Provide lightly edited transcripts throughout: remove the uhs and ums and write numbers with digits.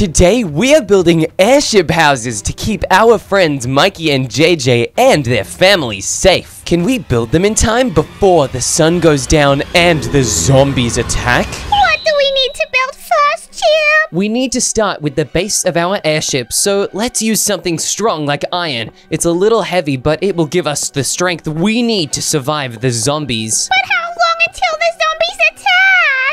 Today we are building airship houses to keep our friends Mikey and JJ and their families safe. Can we build them in time before the sun goes down and the zombies attack? What do we need to build first, Chip? We need to start with the base of our airship, so let's use something strong like iron. It's a little heavy, but it will give us the strength we need to survive the zombies. But how long until the zombies attack?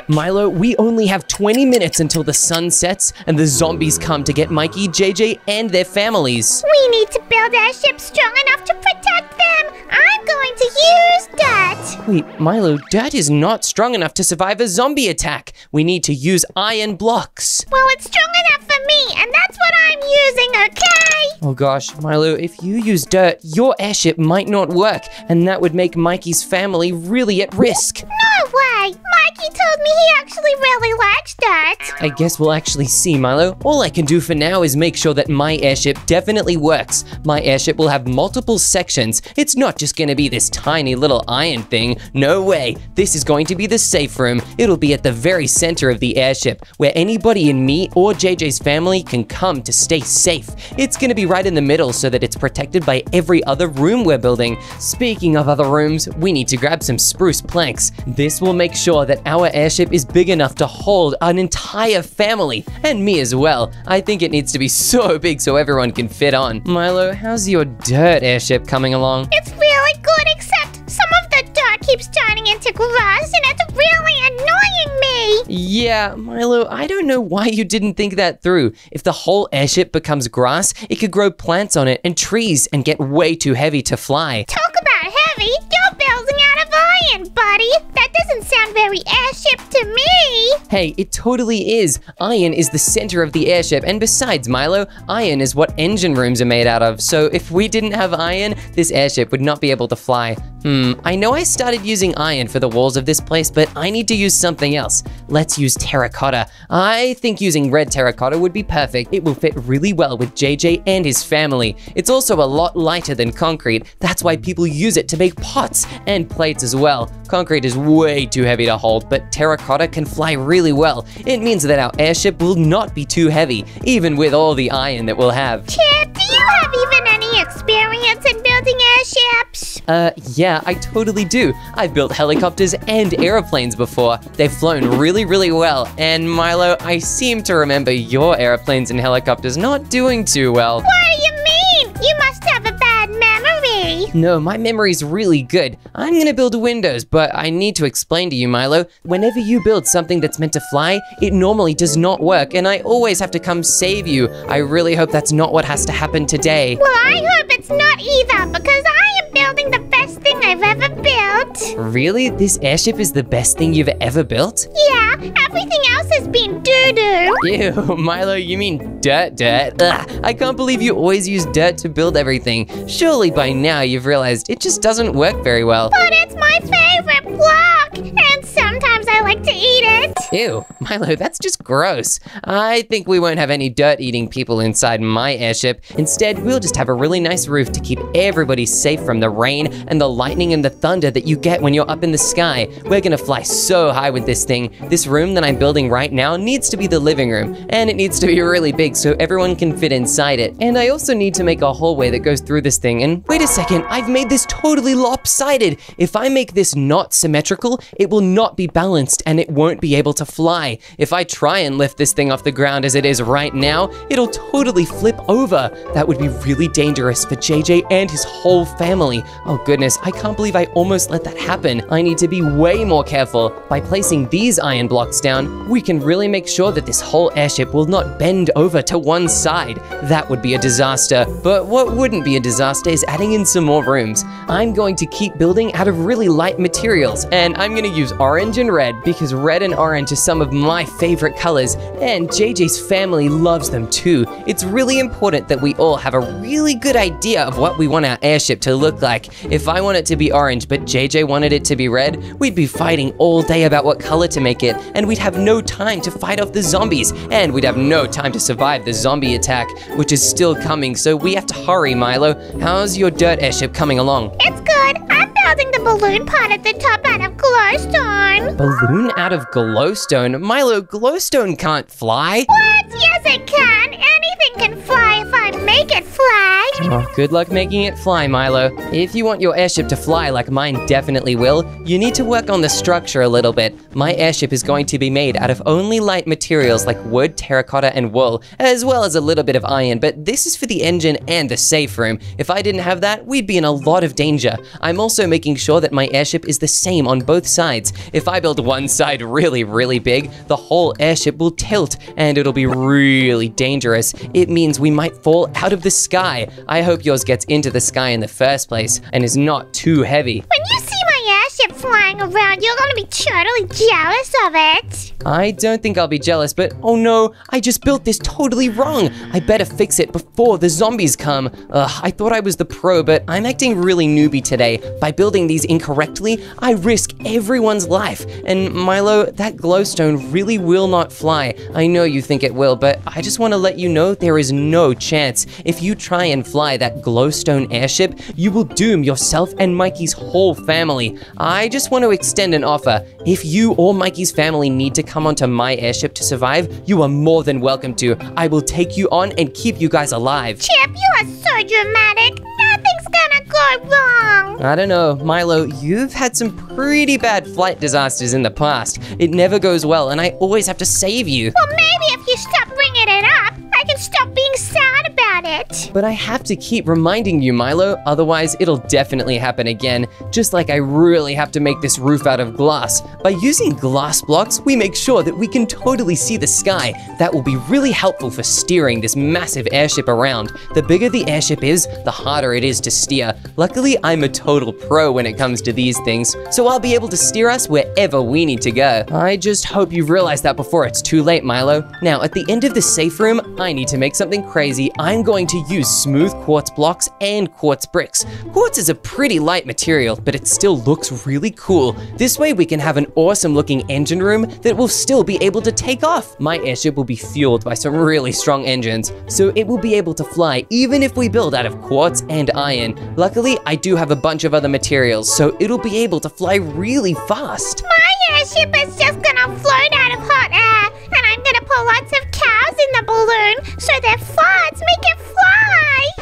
Milo, we only have 20 minutes until the sun sets and the zombies come to get Mikey, JJ, and their families. We need to build airships strong enough to protect them. I'm going to use dirt. Wait, Milo, dirt is not strong enough to survive a zombie attack. We need to use iron blocks. Well, it's strong enough for me, and that's what I'm using, okay? Oh gosh, Milo, if you use dirt, your airship might not work, and that would make Mikey's family really at risk. No way! Mikey told me he actually really likes dirt. I guess we'll actually see, Milo. All I can do for now is make sure that my airship definitely works. My airship will have multiple sections. It's not just gonna be this tiny little iron thing. No way. This is going to be the safe room. It'll be at the very center of the airship, where anybody in me or JJ's family can come to stay safe. It's gonna be right in the middle so that it's protected by every other room we're building. Speaking of other rooms, we need to grab some spruce planks. This will make sure that our airship is big enough to hold an entire family, and me as well. I think it needs to be so big so everyone can fit on. Milo, how's your dirt airship coming along? It's really good, except some of the dirt keeps turning into grass, and it's really annoying me. Yeah, Milo, I don't know why you didn't think that through. If the whole airship becomes grass, it could grow plants on it and trees and get way too heavy to fly. Talk about heavy. You're building out of iron, buddy. That doesn't sound very airship to me. Hey, it totally is. Iron is the center of the airship, and besides, Milo, iron is what engine rooms are made out of, so if we didn't have iron, this airship would not be able to fly. I know I started using iron for the walls of this place, but I need to use something else. Let's use terracotta. I think using red terracotta would be perfect. It will fit really well with JJ and his family. It's also a lot lighter than concrete. That's why people use it to make pots and plates as well. Concrete is way too heavy to hold, but terracotta can fly really well. It means that our airship will not be too heavy, even with all the iron that we'll have. Chip, do you have even any experience in building airships? Yeah, I totally do. I've built helicopters and airplanes before. They've flown really, really well. And Milo, I seem to remember your airplanes and helicopters not doing too well. What do you mean? You must have a bad memory. No, my memory's really good. I'm gonna build windows, but I need to explain to you, Milo. Whenever you build something that's meant to fly, it normally does not work, and I always have to come save you. I really hope that's not what has to happen today. Well, I hope it's not either, because I am building the best thing I've ever built. Really? This airship is the best thing you've ever built? Yeah, everything else has been doo-doo. Ew, Milo, you mean dirt? Ugh, I can't believe you always use dirt to build everything. Surely by now you've realized it just doesn't work very well. But it's my favorite block, and sometimes I like to eat it. Ew, Milo, that's just gross. I think we won't have any dirt-eating people inside my airship. Instead, we'll just have a really nice roof to keep everybody safe from the rain and the lightning and the thunder that you get when you're up in the sky. We're gonna fly so high with this thing. This room that I'm building right now needs to be the living room, and it needs to be really big so everyone can fit inside it. And I also need to make a hallway that goes through this thing, and wait a second, I've made this totally lopsided. If I make this not symmetrical, it will not be balanced and it won't be able to fly. If I try and lift this thing off the ground as it is right now, it'll totally flip over. That would be really dangerous for JJ and his whole family. Oh goodness, I can't believe I almost let that happen. I need to be way more careful. By placing these iron blocks down, we can really make sure that this whole airship will not bend over to one side. That would be a disaster. But what wouldn't be a disaster is adding in some more rooms. I'm going to keep building out of really light materials, and I'm gonna use orange and red because red and orange are some of my favorite colors, and JJ's family loves them too. It's really important that we all have a really good idea of what we want our airship to look like. If I want it to be orange, but JJ wanted it to be red, we'd be fighting all day about what color to make it, and we'd have no time to fight off the zombies, and we'd have no time to survive the zombie attack, which is still coming, so we have to hurry, Milo. How's your dirt airship coming along? It's good. I'm building the balloon part at the top out of glowstone. Balloon out of glowstone? Milo, glowstone can't fly. What? Yes, it can. Good luck making it fly, Milo. If you want your airship to fly like mine definitely will, you need to work on the structure a little bit. My airship is going to be made out of only light materials like wood, terracotta, and wool, as well as a little bit of iron, but this is for the engine and the safe room. If I didn't have that, we'd be in a lot of danger. I'm also making sure that my airship is the same on both sides. If I build one side really, really big, the whole airship will tilt, and it'll be really dangerous. It means we might fall out of the sky. I hope yours gets into the sky in the first place and is not too heavy. When you see my airship flying around, you're gonna be totally jealous of it. I don't think I'll be jealous, but oh no, I just built this totally wrong. I better fix it before the zombies come. I thought I was the pro, but I'm acting really newbie today. By building these incorrectly, I risk everyone's life. And Milo, that glowstone really will not fly. I know you think it will, but I just want to let you know there is no chance. If you try and fly that glowstone airship, you will doom yourself and Mikey's whole family. I just want to extend an offer. If you or Mikey's family need to come onto my airship to survive, you are more than welcome to. I will take you on and keep you guys alive. Chip, you are so dramatic. Nothing's gonna go wrong. I don't know, Milo, you've had some pretty bad flight disasters in the past. It never goes well, and I always have to save you. Well, maybe if you stop bringing it up, I can stop being sad about it. But I have to keep reminding you, Milo, otherwise it'll definitely happen again. Just like I really have to make this roof out of glass. By using glass blocks, we make sure that we can totally see the sky. That will be really helpful for steering this massive airship around. The bigger the airship is, the harder it is to steer. Luckily, I'm a total pro when it comes to these things, so I'll be able to steer us wherever we need to go. I just hope you realize that before it's too late, Milo. Now, at the end of the safe room, I need to make something crazy. I'm going to use smooth quartz blocks and quartz bricks. Quartz is a pretty light material, but it still looks really cool. This way we can have an awesome looking engine room that will still be able to take off. My airship will be fueled by some really strong engines, so it will be able to fly even if we build out of quartz and iron. Luckily, I do have a bunch of other materials, so it'll be able to fly really fast. My airship is just gonna float out of hot air, and I'm gonna put lots of cows in the balloon so their farts make it fly.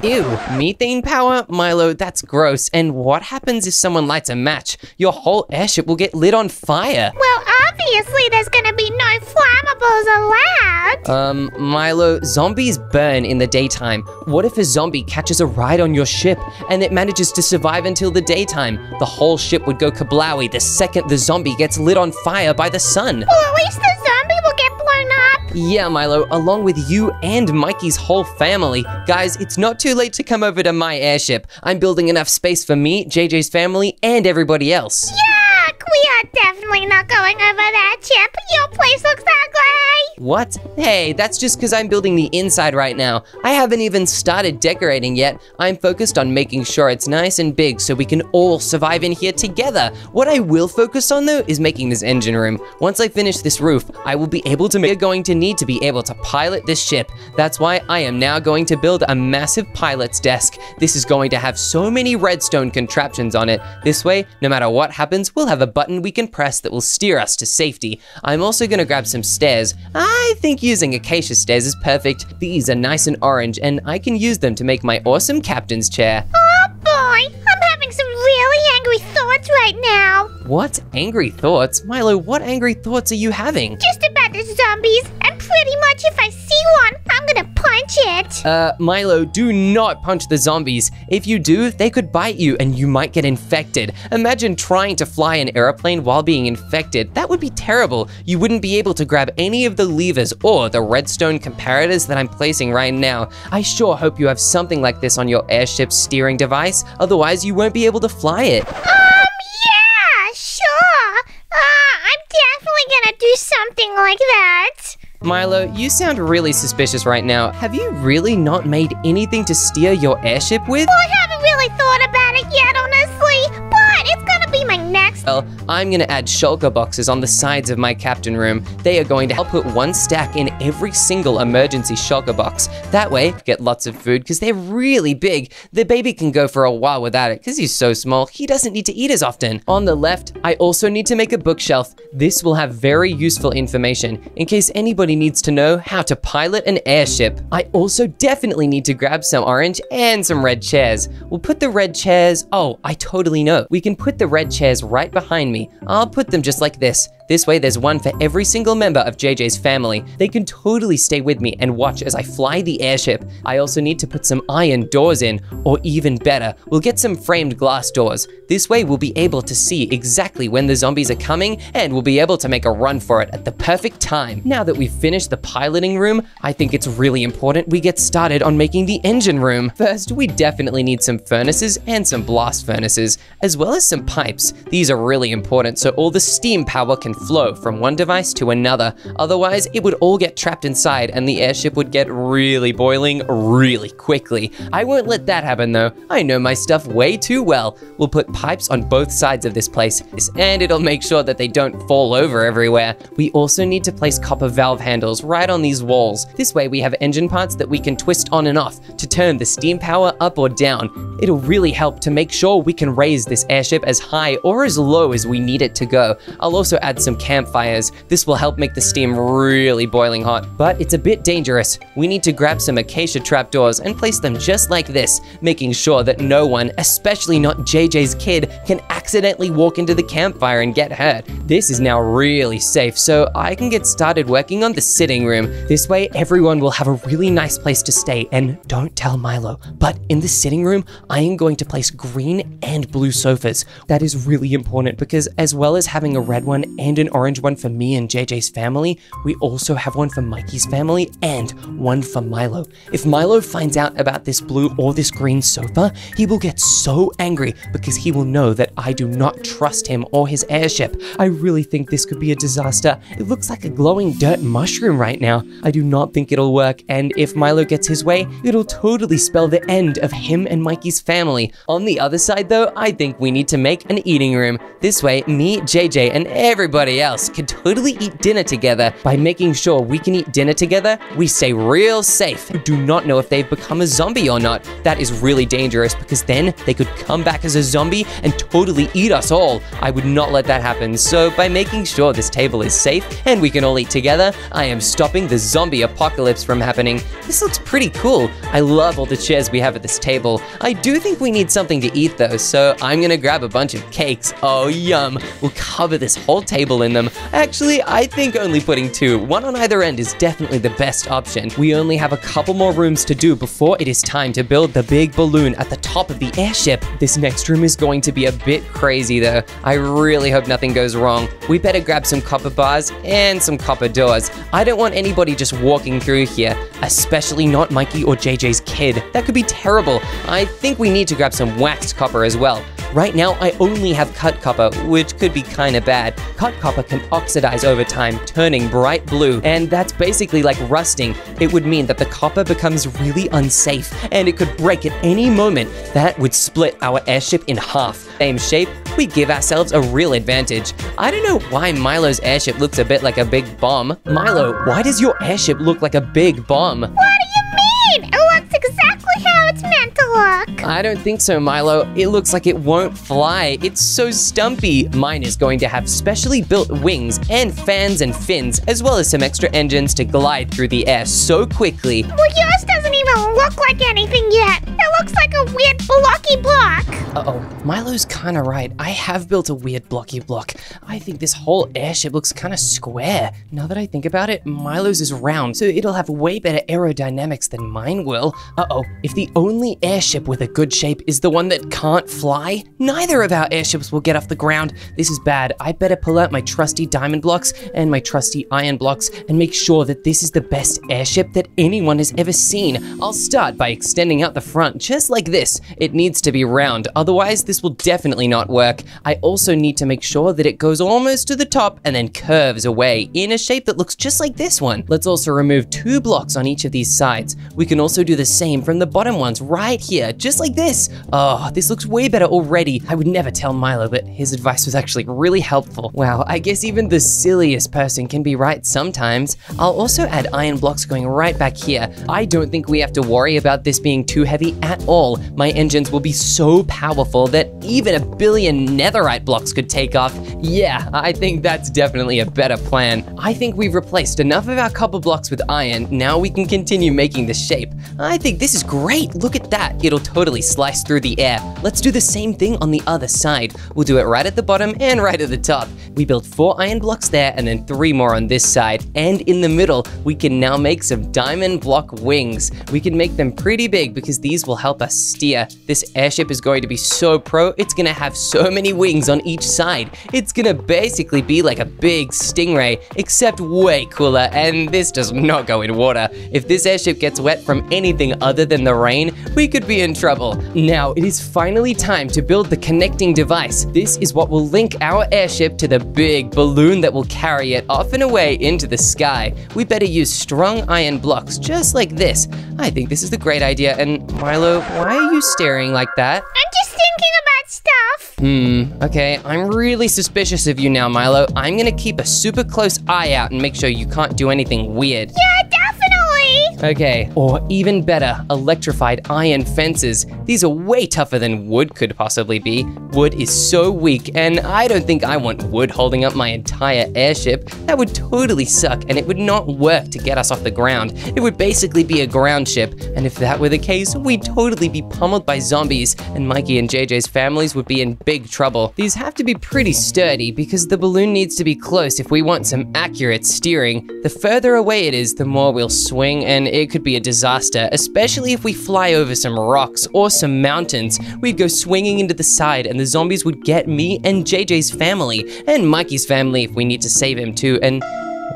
Ew, methane power? Milo, that's gross. And what happens if someone lights a match? Your whole airship will get lit on fire. Well, obviously there's gonna be no flammables allowed. Milo, zombies burn in the daytime. What if a zombie catches a ride on your ship and it manages to survive until the daytime? The whole ship would go kablowy the second the zombie gets lit on fire by the sun. Well, at least the zombie will get blown up. Yeah, Milo, along with you and Mikey's whole family. Guys, it's not too late to come over to my airship. I'm building enough space for me, JJ's family, and everybody else. Yuck! We are definitely not going over there, Chip. Your place looks ugly. What? Hey, that's just because I'm building the inside right now. I haven't even started decorating yet. I'm focused on making sure it's nice and big so we can all survive in here together. What I will focus on though is making this engine room. Once I finish this roof, I will be able to we're going to need to be able to pilot this ship. That's why I am now going to build a massive pilot's desk. This is going to have so many redstone contraptions on it. This way, no matter what happens, we'll have a button we can press that will steer us to safety. I'm also going to grab some stairs. I think using acacia stairs is perfect. These are nice and orange, and I can use them to make my awesome captain's chair. Oh boy, I'm having some really angry thoughts right now. What angry thoughts? Milo, what angry thoughts are you having? Just about the zombies, and pretty much if I see one, I'm gonna punch it. Milo, do not punch the zombies. If you do, they could bite you and you might get infected. Imagine trying to fly an airplane while being infected. That would be terrible. You wouldn't be able to grab any of the levers or the redstone comparators that I'm placing right now. I sure hope you have something like this on your airship's steering device. Otherwise, you won't be able to fly it. Yeah, sure. I'm definitely gonna do something like that. Milo, you sound really suspicious right now. Have you really not made anything to steer your airship with? Well, I haven't really thought about it yet, honestly, but it's gonna be my next Well, I'm gonna add shulker boxes on the sides of my captain room. They are going to help put one stack in every single emergency shulker box. That way, get lots of food because they're really big. The baby can go for a while without it because he's so small, he doesn't need to eat as often. On the left, I also need to make a bookshelf. This will have very useful information in case anybody needs to know how to pilot an airship. I also definitely need to grab some orange and some red chairs. We'll put the red chairs, oh, I totally know. We can put the red chairs right behind me. I'll put them just like this. This way there's one for every single member of JJ's family. They can totally stay with me and watch as I fly the airship. I also need to put some iron doors in, or even better, we'll get some framed glass doors. This way we'll be able to see exactly when the zombies are coming and we'll be able to make a run for it at the perfect time. Now that we've finished the piloting room, I think it's really important we get started on making the engine room. First, we definitely need some furnaces and some blast furnaces, as well as some pipes. These are really important so all the steam power can flow from one device to another. Otherwise, it would all get trapped inside and the airship would get really boiling really quickly. I won't let that happen though. I know my stuff way too well. We'll put pipes on both sides of this place and it'll make sure that they don't fall over everywhere. We also need to place copper valve handles right on these walls. This way we have engine parts that we can twist on and off to turn the steam power up or down. It'll really help to make sure we can raise this airship as high or as low as we need it to go. I'll also add some campfires. This will help make the steam really boiling hot, but it's a bit dangerous. We need to grab some acacia trapdoors and place them just like this, making sure that no one, especially not JJ's kid, can accidentally walk into the campfire and get hurt. This is now really safe, so I can get started working on the sitting room. This way, everyone will have a really nice place to stay, and don't tell Milo, but in the sitting room, I am going to place green and blue sofas. That is really important because as well as having a red one and an orange one for me and JJ's family, we also have one for Mikey's family and one for Milo. If Milo finds out about this blue or this green sofa, he will get so angry because he will know that I do not trust him or his airship. I really think this could be a disaster. It looks like a glowing dirt mushroom right now. I do not think it'll work, and if Milo gets his way, it'll totally spell the end of him and Mikey's family. On the other side though, I think we need to make an eating room. This way, me, JJ, and everybody else can totally eat dinner together. By making sure we can eat dinner together, we stay real safe. We do not know if they've become a zombie or not. That is really dangerous because then they could come back as a zombie and totally eat us all. I would not let that happen. So by making sure this table is safe and we can all eat together, I am stopping the zombie apocalypse from happening. This looks pretty cool. I love all the chairs we have at this table. I do think we need something to eat though, so I'm gonna grab a bunch of cakes. Oh, yum. We'll cover this whole table in them. Actually, I think only putting two, one on either end, is definitely the best option. We only have a couple more rooms to do before it is time to build the big balloon at the top of the airship. This next room is going to be a bit crazy though. I really hope nothing goes wrong. We better grab some copper bars and some copper doors. I don't want anybody just walking through here, especially not Mikey or JJ's kid. That could be terrible. I think we need to grab some waxed copper as well. Right now, I only have cut copper, which could be kind of bad. Cut copper can oxidize over time, turning bright blue, and that's basically like rusting. It would mean that the copper becomes really unsafe, and it could break at any moment. That would split our airship in half. Same shape, we give ourselves a real advantage. I don't know why Milo's airship looks a bit like a big bomb. Milo, why does your airship look like a big bomb? What do you mean? It looks exactly how it's meant to look. I don't think so, Milo. It looks like it won't fly. It's so stumpy. Mine is going to have specially built wings and fans and fins, as well as some extra engines to glide through the air so quickly. Well, yours doesn't even look like anything yet. It looks like a weird blocky block. Uh-oh, Milo's kind of right. I have built a weird blocky block. I think this whole airship looks kind of square. Now that I think about it, Milo's is round, so it'll have way better aerodynamics than mine will. Uh-oh, if the only airship with a good shape is the one that can't fly, neither of our airships will get off the ground. This is bad. I better pull out my trusty diamond blocks and my trusty iron blocks and make sure that this is the best airship that anyone has ever seen. I'll start by extending out the front just like this. It needs to be round, otherwise this will definitely not work. I also need to make sure that it goes almost to the top and then curves away in a shape that looks just like this one. Let's also remove 2 blocks on each of these sides. We can also do the same from the bottom ones right here, just like this. Oh, this looks way better already. I would never tell Milo, but his advice was actually really helpful. Wow, I guess even the silliest person can be right sometimes. I'll also add iron blocks going right back here. I don't think we have to worry about this being too heavy at all. My engines will be so powerful that even 1 billion netherite blocks could take off. Yeah, I think that's definitely a better plan. I think we've replaced enough of our copper blocks with iron. Now we can continue making the shape. I think this is great. Look at that. It'll totally slice through the air. Let's do the same thing on the other side. We'll do it right at the bottom and right at the top. We built 4 iron blocks there and then 3 more on this side. And in the middle, we can now make some diamond block wings. We can make them pretty big because these will help us steer. This airship is going to be so pro. It's gonna have so many wings on each side. It's gonna basically be like a big stingray, except way cooler, and this does not go in water. If this airship gets wet from anything other than the rain, we could be in trouble. Now, it is finally time to build the connecting device. This is what will link our airship to the big balloon that will carry it off and away into the sky. We better use strong iron blocks, just like this. I think this is a great idea, and Milo, why are you staring like that? I'm just thinking about stuff. Okay, I'm really suspicious of you now, Milo. I'm gonna keep a super close eye out and make sure you can't do anything weird. Yeah, definitely. Okay, or even better, electrified iron fences. These are way tougher than wood could possibly be. Wood is so weak, and I don't think I want wood holding up my entire airship. That would totally suck, and it would not work to get us off the ground. It would basically be a ground ship, and if that were the case, we'd totally be pummeled by zombies, and Mikey and JJ's families would be in big trouble. These have to be pretty sturdy because the balloon needs to be close if we want some accurate steering. The further away it is, the more we'll swing, and it could be a disaster, especially if we fly over some rocks or some mountains. We'd go swinging into the side, and the zombies would get me and JJ's family, and Mikey's family if we need to save him too. And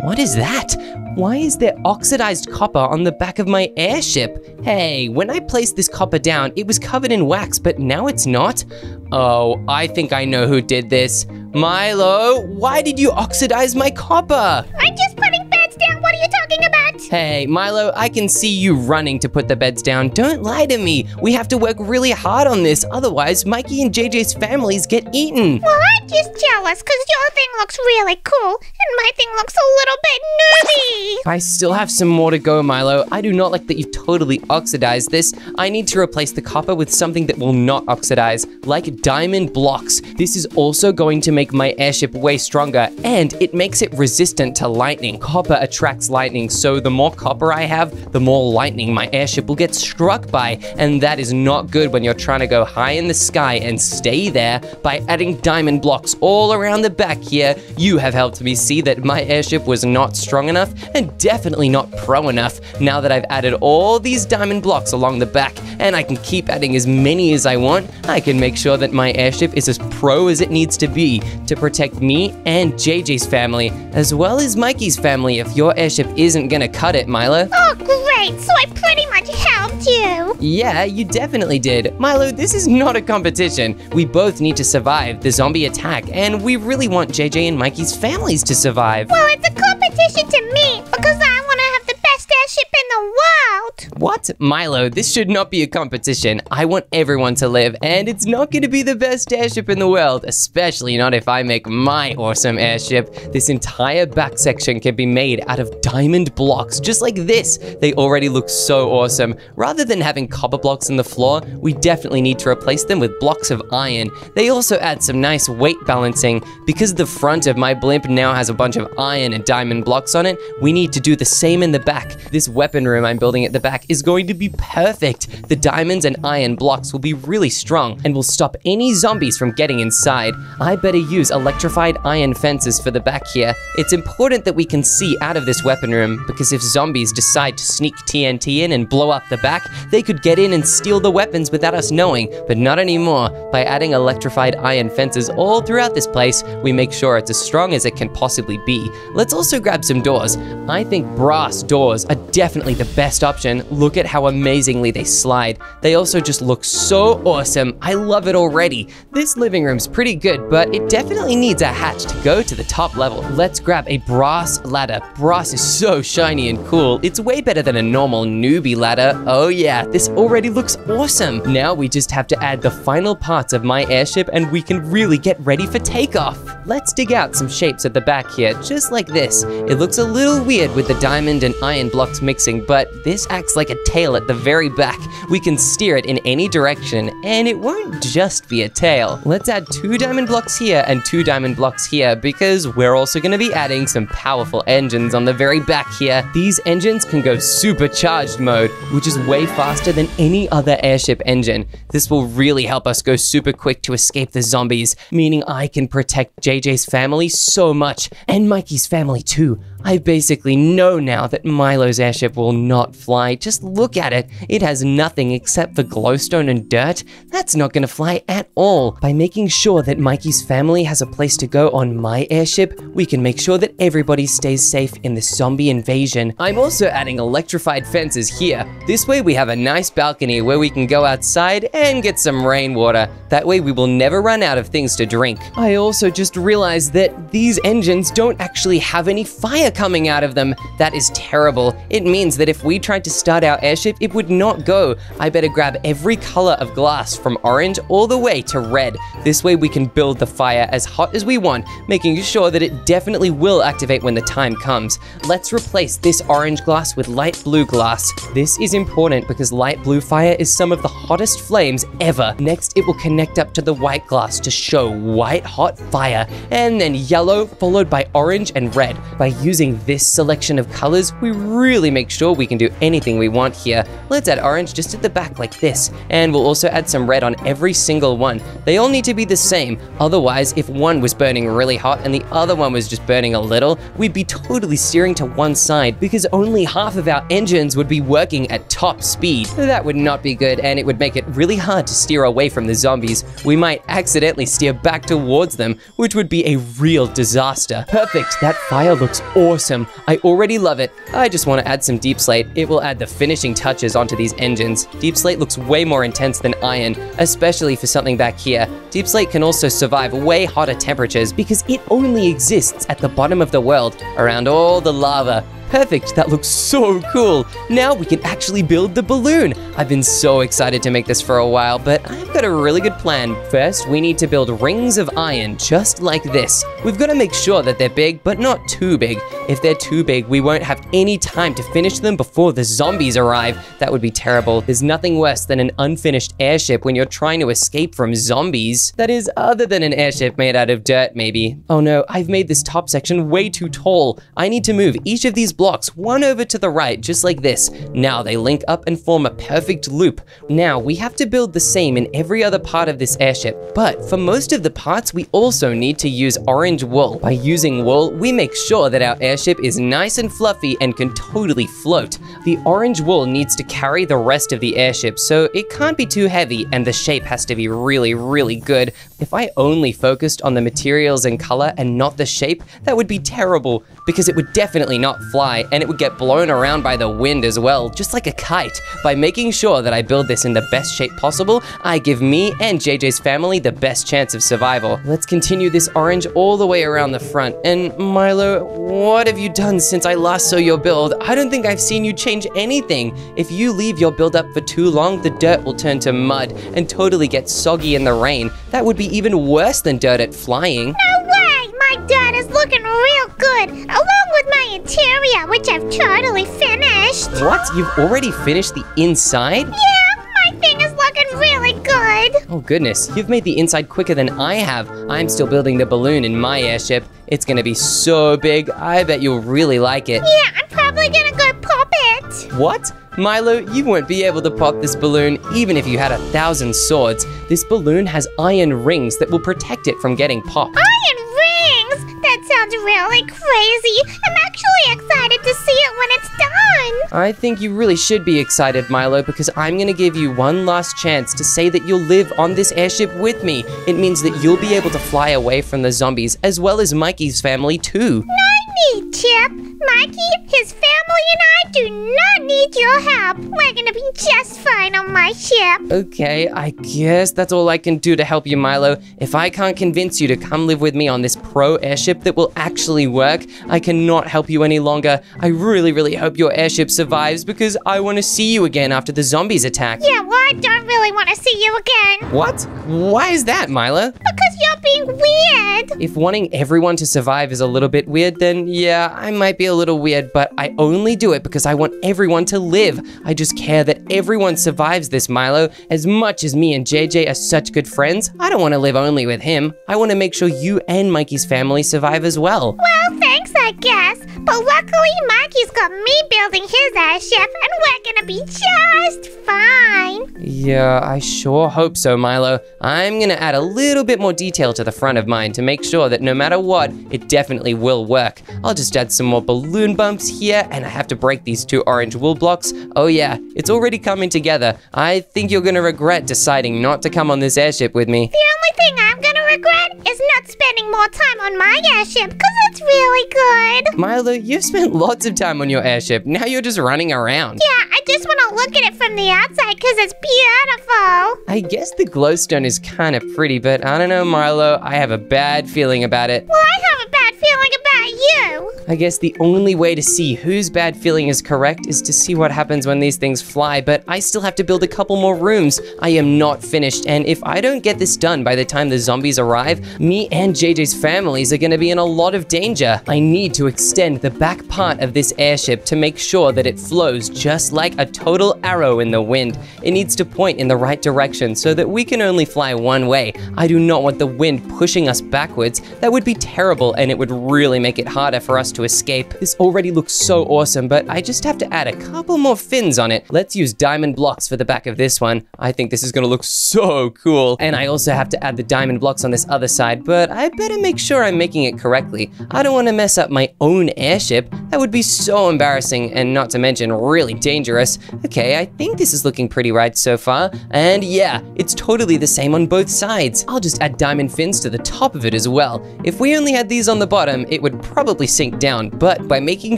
what is that? Why is there oxidized copper on the back of my airship? Hey, when I placed this copper down, it was covered in wax, but now it's not? Oh, I think I know who did this. Milo, why did you oxidize my copper? I'm just putting beds down. What are you talking about? Hey, Milo, I can see you running to put the beds down. Don't lie to me. We have to work really hard on this. Otherwise, Mikey and JJ's families get eaten. Well, I'm just jealous because your thing looks really cool and my thing looks a little bit newbie. I still have some more to go, Milo. I do not like that you've totally oxidized this. I need to replace the copper with something that will not oxidize, like diamond blocks. This is also going to make my airship way stronger, and it makes it resistant to lightning. Copper attracts lightning, so the more copper I have, the more lightning my airship will get struck by, and that is not good when you're trying to go high in the sky and stay there. By adding diamond blocks all around the back here, you have helped me see that my airship was not strong enough and definitely not pro enough. Now that I've added all these diamond blocks along the back, and I can keep adding as many as I want, I can make sure that my airship is as pro as it needs to be to protect me and JJ's family, as well as Mikey's family if your airship isn't gonna cut it, Milo. Oh, great. So I pretty much helped you. Yeah, you definitely did. Milo, this is not a competition. We both need to survive the zombie attack, and we really want JJ and Mikey's families to survive. Well, it's a competition to me because I want to have the best airship in the world. What? Milo, this should not be a competition. I want everyone to live, and it's not going to be the best airship in the world, especially not if I make my awesome airship. This entire back section can be made out of diamond blocks, just like this. They already look so awesome. Rather than having copper blocks in the floor, we definitely need to replace them with blocks of iron. They also add some nice weight balancing. Because the front of my blimp now has a bunch of iron and diamond blocks on it, we need to do the same in the back. This weapon room I'm building at the back is going to be perfect. The diamonds and iron blocks will be really strong and will stop any zombies from getting inside. I better use electrified iron fences for the back here. It's important that we can see out of this weapon room, because if zombies decide to sneak TNT in and blow up the back, they could get in and steal the weapons without us knowing, but not anymore. By adding electrified iron fences all throughout this place, we make sure it's as strong as it can possibly be. Let's also grab some doors. I think brass doors are definitely the best option. again, look at how amazingly they slide. They also just look so awesome. I love it already. This living room's pretty good, but it definitely needs a hatch to go to the top level. Let's grab a brass ladder. Brass is so shiny and cool. It's way better than a normal newbie ladder. Oh yeah, this already looks awesome. Now we just have to add the final parts of my airship and we can really get ready for takeoff. Let's dig out some shapes at the back here, just like this. It looks a little weird with the diamond and iron blocks mixing, but this acts like a tail at the very back. We can steer it in any direction, and it won't just be a tail. Let's add 2 diamond blocks here and 2 diamond blocks here, because we're also going to be adding some powerful engines on the very back here. These engines can go supercharged mode, which is way faster than any other airship engine. This will really help us go super quick to escape the zombies, meaning I can protect JJ's family so much, and Mikey's family too. I basically know now that Milo's airship will not fly. Just look at it. It has nothing except for glowstone and dirt. That's not gonna fly at all. By making sure that Mikey's family has a place to go on my airship, we can make sure that everybody stays safe in the zombie invasion. I'm also adding electrified fences here. This way we have a nice balcony where we can go outside and get some rainwater. That way we will never run out of things to drink. I also just realized that these engines don't actually have any fire coming out of them. That is terrible. It means that if we tried to start our airship, it would not go. I better grab every color of glass from orange all the way to red. This way we can build the fire as hot as we want, making sure that it definitely will activate when the time comes. Let's replace this orange glass with light blue glass. This is important because light blue fire is some of the hottest flames ever. Next, it will connect up to the white glass to show white hot fire, and then yellow followed by orange and red. By using this selection of colors, we really make sure we can do anything we want here. Let's add orange just at the back like this, and we'll also add some red on every single one. They all need to be the same, otherwise if one was burning really hot and the other one was just burning a little, we'd be totally steering to one side because only half of our engines would be working at top speed. That would not be good, and it would make it really hard to steer away from the zombies. We might accidentally steer back towards them, which would be a real disaster. Perfect, that fire looks awesome. I already love it. I just want to add some deep slate. It will add the finishing touches onto these engines. Deep slate looks way more intense than iron, especially for something back here. Deep slate can also survive way hotter temperatures because it only exists at the bottom of the world, around all the lava. Perfect, that looks so cool. Now we can actually build the balloon. I've been so excited to make this for a while, but I've got a really good plan. First, we need to build rings of iron, just like this. We've got to make sure that they're big, but not too big. If they're too big, we won't have any time to finish them before the zombies arrive. That would be terrible. There's nothing worse than an unfinished airship when you're trying to escape from zombies. That is, other than an airship made out of dirt, maybe. Oh no, I've made this top section way too tall. I need to move each of these blocks one over to the right, just like this. Now they link up and form a perfect loop. Now we have to build the same in every other part of this airship, but for most of the parts we also need to use orange wool. By using wool, we make sure that our airship is nice and fluffy and can totally float. The orange wool needs to carry the rest of the airship, so it can't be too heavy and the shape has to be really, really good. If I only focused on the materials and color and not the shape, that would be terrible because it would definitely not fly and it would get blown around by the wind as well, just like a kite. By making sure that I build this in the best shape possible, I give me and JJ's family the best chance of survival. Let's continue this orange all the way around the front. And Milo, what have you done since I last saw your build? I don't think I've seen you change anything. If you leave your build up for too long, the dirt will turn to mud and totally get soggy in the rain. That would be even worse than dirt at flying. No way! My dirt is looking real good, along with my interior, which I've totally finished. What? You've already finished the inside? Yeah, my thing is looking really good. Oh goodness, you've made the inside quicker than I have. I'm still building the balloon in my airship. It's gonna be so big, I bet you'll really like it. Yeah, I'm probably gonna go pop it. What? Milo, you won't be able to pop this balloon even if you had 1,000 swords. This balloon has iron rings that will protect it from getting popped. Iron rings? That sounds really crazy. I'm actually excited to see it when it's done. I think you really should be excited, Milo, because I'm gonna give you one last chance to say that you'll live on this airship with me. It means that you'll be able to fly away from the zombies as well as Mikey's family too. I need, Chip. Mikey, his family, and I do not need your help. We're gonna be just fine on my ship. Okay, I guess that's all I can do to help you, Milo. If I can't convince you to come live with me on this pro airship that will actually work, I cannot help you any longer. I really, really hope your airship survives because I want to see you again after the zombies attack. Yeah, well, I don't really want to see you again. What? Why is that, Milo? Because you're being weird. If wanting everyone to survive is a little bit weird, then yeah, I might be a little weird, but I only do it because I want everyone to live. I just care that everyone survives this, Milo. As much as me and JJ are such good friends, I don't want to live only with him. I want to make sure you and Mikey's family survive as well. Well, thanks, I guess. But luckily, Mikey's got me building his airship, and we're gonna be just fine. Yeah, I sure hope so, Milo. I'm gonna add a little bit more detail to the front of mine to make sure that no matter what, it definitely will work. I'll just add some more balloon bumps here, and I have to break these 2 orange wool blocks. Oh yeah, it's already coming together. I think you're gonna regret deciding not to come on this airship with me. The only thing I'm gonna regret is not spending more time on my airship, because it's really good. Milo, you've spent lots of time on your airship. Now you're just running around. Yeah, I just want to look at it from the outside because it's beautiful. I guess the glowstone is kind of pretty, but I don't know, Milo. I have a bad feeling about it. Well, I have a bad feeling about you. I guess the only way to see whose bad feeling is correct is to see what happens when these things fly, but I still have to build a couple more rooms. I am not finished, and if I don't get this done by the time the zombies arrive, me and JJ's families are going to be in a lot of danger. I need to extend the back part of this airship to make sure that it flows just like a total arrow in the wind. It needs to point in the right direction so that we can only fly one way. I do not want the wind pushing us backwards. That would be terrible, and it would really make it harder for us to escape. This already looks so awesome, but I just have to add a couple more fins on it. Let's use diamond blocks for the back of this one. I think this is gonna look so cool. And I also have to add the diamond blocks on this other side, but I better make sure I'm making it correctly. I don't want to mess up my own airship. That would be so embarrassing, and not to mention really dangerous. Okay, I think this is looking pretty right so far. And yeah, it's totally the same on both sides. I'll just add diamond fins to the top of it as well. If we only had these on the bottom, it would probably sink down, but by making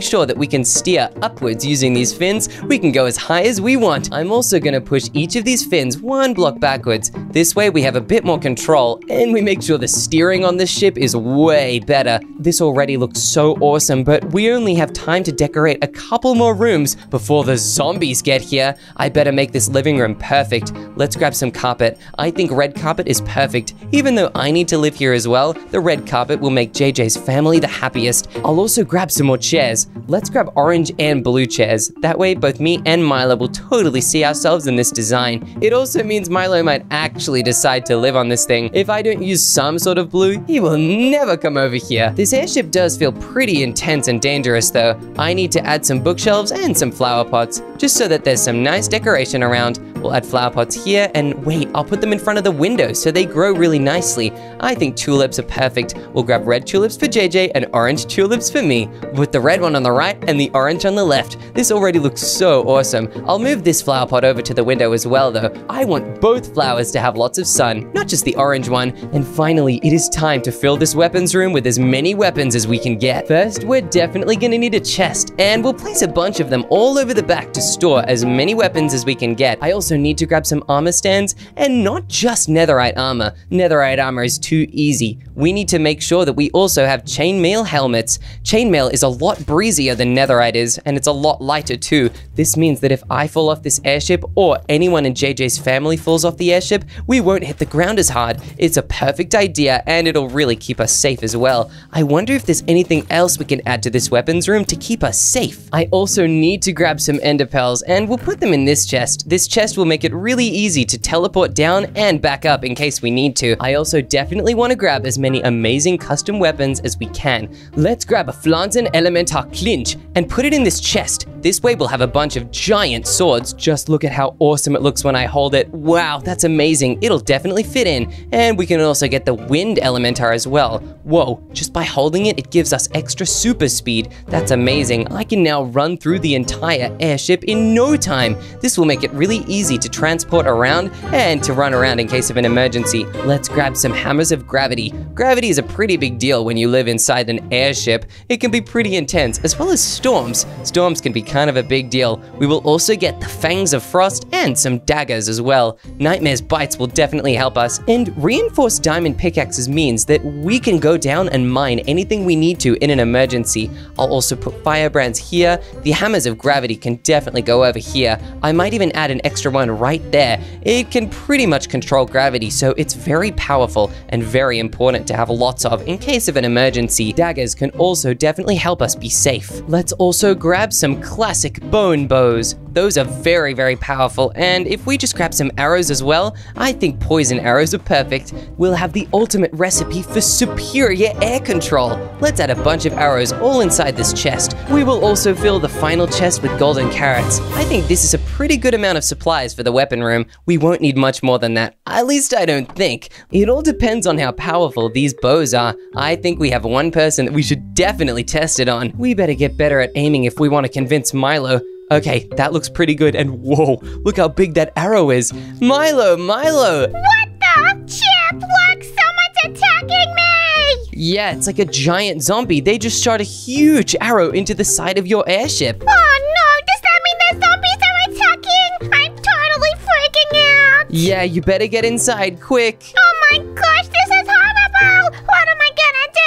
sure that we can steer upwards using these fins, we can go as high as we want. I'm also gonna push each of these fins 1 block backwards. This way we have a bit more control, and we make sure the steering on this ship is way better. This already looks so awesome, but we only have time to decorate a couple more rooms before the zombies get here. I better make this living room perfect. Let's grab some carpet. I think red carpet is perfect. Even though I need to live here as well, the red carpet will make JJ's family the happiest. I'll also grab some more chairs. Let's grab orange and blue chairs. That way both me and Milo will totally see ourselves in this design. It also means Milo might actually decide to live on this thing. If I don't use some sort of blue, he will never come over here. This airship does feel pretty intense and dangerous though. I need to add some bookshelves and some flower pots, just so that there's some nice decoration around. We'll add flower pots here, and wait, I'll put them in front of the window so they grow really nicely. I think tulips are perfect. We'll grab red tulips for JJ and orange tulips for me, with the red one on the right and the orange on the left. This already looks so awesome. I'll move this flower pot over to the window as well though. I want both flowers to have lots of sun, not just the orange one. And finally, it is time to fill this weapons room with as many weapons as we can get. First, we're definitely gonna need a chest, and we'll place a bunch of them all over the back to store as many weapons as we can get. I also need to grab some armor stands, and not just netherite armor. Netherite armor is too easy. We need to make sure that we also have chainmail helmets. Chainmail is a lot breezier than netherite is, and it's a lot lighter too. This means that if I fall off this airship, or anyone in JJ's family falls off the airship, we won't hit the ground as hard. It's a perfect idea, and it'll really keep us safe as well. I wonder if there's anything else we can add to this weapons room to keep us safe. I also need to grab some ender pearls, and we'll put them in this chest. This chest will make it really easy to teleport down and back up in case we need to. I also definitely want to grab as many amazing custom weapons as we can. Let's grab a Flanzen Elementar Clinch and put it in this chest. This way we'll have a bunch of giant swords. Just look at how awesome it looks when I hold it. Wow, that's amazing. It'll definitely fit in. And we can also get the wind elementar as well. Whoa, just by holding it, it gives us extra super speed. That's amazing. I can now run through the entire airship in no time. This will make it really easy to transport around and to run around in case of an emergency. Let's grab some hammers of gravity. Gravity is a pretty big deal when you live inside an airship. It can be pretty intense, as well as storms. Storms can be kind of a big deal. We will also get the fangs of frost and some daggers as well. Nightmare's bites will definitely help us, and reinforced diamond pickaxes means that we can go down and mine anything we need to in an emergency. I'll also put firebrands here. The hammers of gravity can definitely go over here. I might even add an extra one right there. It can pretty much control gravity, so it's very powerful and very important to have lots of in case of an emergency. Daggers can also definitely help us be safe. Let's also grab some classic bone bows. Those are very, very powerful, and if we just grab some arrows as well, I think poison arrows are perfect. We'll have the ultimate recipe for superior air control. Let's add a bunch of arrows all inside this chest. We will also fill the final chest with golden carrots. I think this is a pretty good amount of supplies for the weapon room. We won't need much more than that. At least I don't think. It all depends on how powerful these bows are. I think we have one person that we should definitely test it on. We better get better at aiming if we want to convince Milo. Okay, that looks pretty good, and whoa, look how big that arrow is. Milo! What the? Chip, look, someone's attacking me! Yeah, it's like a giant zombie. They just shot a huge arrow into the side of your airship. Oh no, does that mean the zombies are attacking? I'm totally freaking out! Yeah, you better get inside, quick. Oh my gosh, this is horrible! What am I gonna do?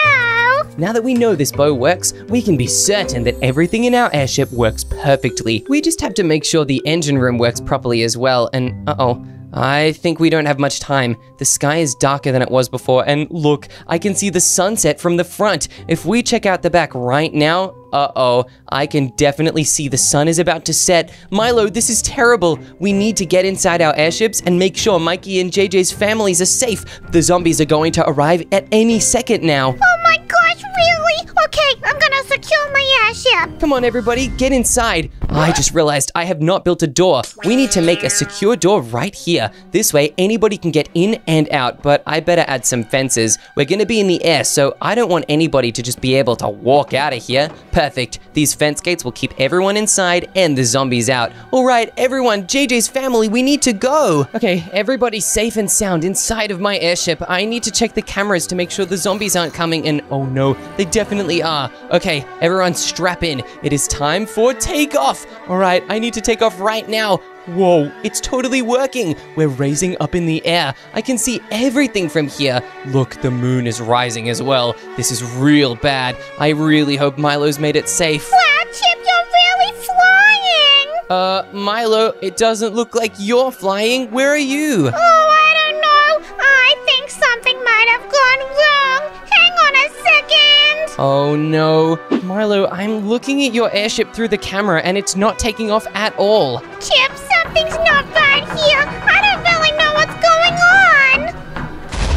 Now that we know this bow works, we can be certain that everything in our airship works perfectly. We just have to make sure the engine room works properly as well, and uh-oh. I think we don't have much time. The sky is darker than it was before, and look, I can see the sunset from the front. If we check out the back right now, uh-oh, I can definitely see the sun is about to set. Milo, this is terrible. We need to get inside our airships and make sure Mikey and JJ's families are safe. The zombies are going to arrive at any second now. Oh my gosh, really? Okay, I'm gonna secure my airship. Come on, everybody, get inside. I just realized I have not built a door. We need to make a secure door right here. This way, anybody can get in and out, but I better add some fences. We're gonna be in the air, so I don't want anybody to just be able to walk out of here. Perfect. These fence gates will keep everyone inside and the zombies out. All right, everyone, JJ's family, we need to go. Okay, everybody's safe and sound inside of my airship. I need to check the cameras to make sure the zombies aren't coming, and oh no, they definitely are. Okay, everyone strap in. It is time for takeoff. All right, I need to take off right now. Whoa, it's totally working. We're raising up in the air. I can see everything from here. Look, the moon is rising as well. This is real bad. I really hope Milo's made it safe. Wow, Chip, you're really flying. Milo, it doesn't look like you're flying. Where are you? Oh, I don't know. I think something might have gone wrong. Hang on a second. Oh no. Milo, I'm looking at your airship through the camera and it's not taking off at all. Chip, something's not right here. I don't really know what's going on.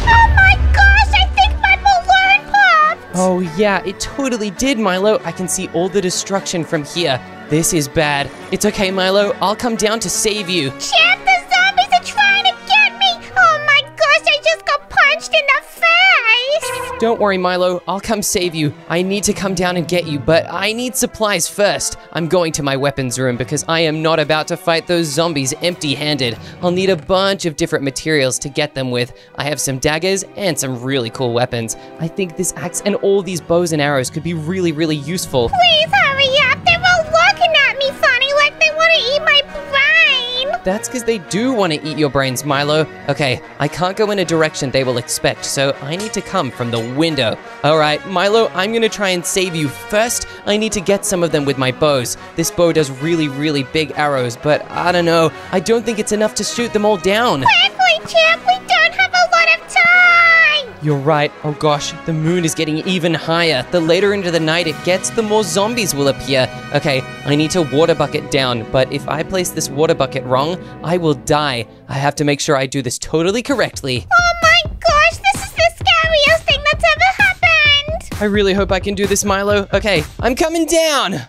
Oh my gosh, I think my balloon popped. Oh yeah, it totally did, Milo. I can see all the destruction from here. This is bad. It's okay, Milo. I'll come down to save you. Chip, the zombies are trying to get me. Oh my gosh, I just got punched in the face. Don't worry, Milo. I'll come save you. I need to come down and get you, but I need supplies first. I'm going to my weapons room because I am not about to fight those zombies empty-handed. I'll need a bunch of different materials to get them with. I have some daggers and some really cool weapons. I think this axe and all these bows and arrows could be really, really useful. Please hurry up. They're all looking at me funny like they want to eat my brain. That's because they do want to eat your brains, Milo. Okay, I can't go in a direction they will expect, so I need to come from the window. All right, Milo, I'm going to try and save you. First, I need to get some of them with my bows. This bow does really, really big arrows, but I don't know. I don't think it's enough to shoot them all down. Quickly, Chip, we don't have a lot of time. You're right. Oh gosh, the moon is getting even higher. The later into the night it gets, the more zombies will appear. Okay, I need to water bucket down, but if I place this water bucket wrong, I will die. I have to make sure I do this totally correctly. Oh my gosh, this is the scariest thing that's ever happened. I really hope I can do this, Milo. Okay, I'm coming down.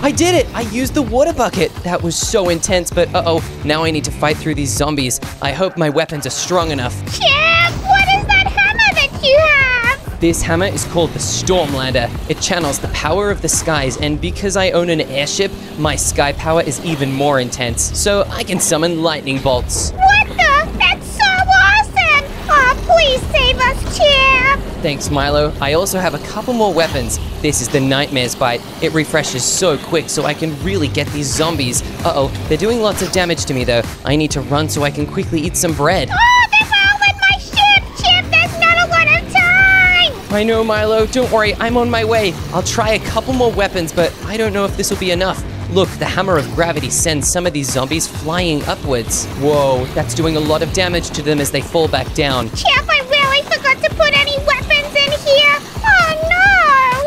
I did it! I used the water bucket. That was so intense, but uh-oh, now I need to fight through these zombies. I hope my weapons are strong enough. Chip, what is that hammer that you have? This hammer is called the Stormlander. It channels the power of the skies, and because I own an airship, my sky power is even more intense, so I can summon lightning bolts. What the? That's so awesome! Oh, please save us, Chip! Thanks, Milo. I also have a couple more weapons. This is the Nightmare's Bite. It refreshes so quick so I can really get these zombies. Uh-oh, they're doing lots of damage to me though. I need to run so I can quickly eat some bread. Oh, they're following my ship, Chip! There's not a lot of time! I know, Milo. Don't worry, I'm on my way. I'll try a couple more weapons, but I don't know if this will be enough. Look, the hammer of gravity sends some of these zombies flying upwards. Whoa, that's doing a lot of damage to them as they fall back down. Chip, I really forgot to put any weapons in here. Oh, no!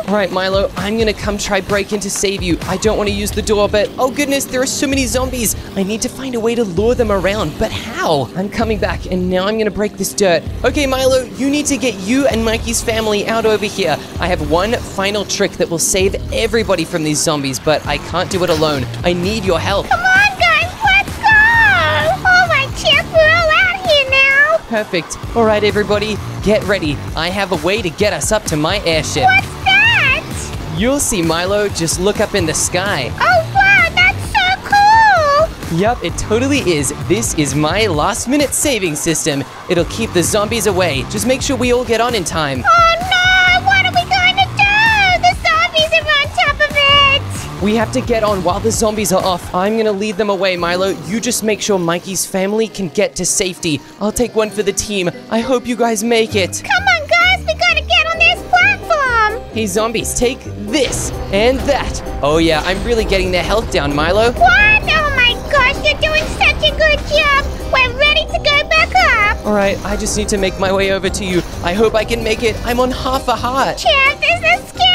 All right, Milo, I'm gonna come try break in to save you. I don't want to use the door, but oh goodness, there are so many zombies. I need to find a way to lure them around, but how? I'm coming back, and now I'm gonna break this dirt. Okay, Milo, you need to get you and Mikey's family out over here. I have one final trick that will save everybody from these zombies, but I can't do it alone. I need your help. Come on, guys, let's go! All right, Chip, we're all out here now. Perfect. All right, everybody, get ready. I have a way to get us up to my airship. What's that? You'll see, Milo. Just look up in the sky. Oh, wow, that's so cool! Yup, it totally is. This is my last-minute saving system. It'll keep the zombies away. Just make sure we all get on in time. Oh, no! What are we going to do? The zombies are on top of it! We have to get on while the zombies are off. I'm gonna lead them away, Milo. You just make sure Mikey's family can get to safety. I'll take one for the team. I hope you guys make it. Come on, guys, we gotta get on this platform! Hey, zombies, take this and that. Oh yeah, I'm really getting their health down, Milo. What? Oh my gosh, you're doing such a good job! We're ready to go back up! All right, I just need to make my way over to you. I hope I can make it. I'm on half a heart. Chip, this is scary!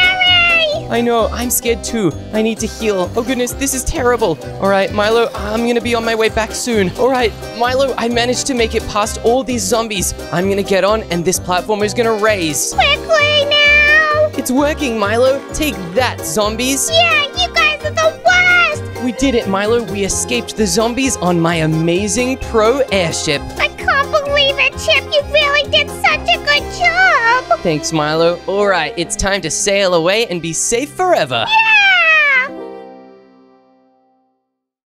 I know, I'm scared too. I need to heal. Oh goodness, this is terrible. All right, Milo, I'm gonna be on my way back soon. All right, Milo, I managed to make it past all these zombies. I'm gonna get on and this platform is gonna raise. Quickly now! It's working, Milo. Take that, zombies. Yeah, you guys are the worst! We did it, Milo. We escaped the zombies on my amazing pro airship. I can't believe it, Chip. You really did such a good job! Thanks, Milo. All right, it's time to sail away and be safe forever. Yeah!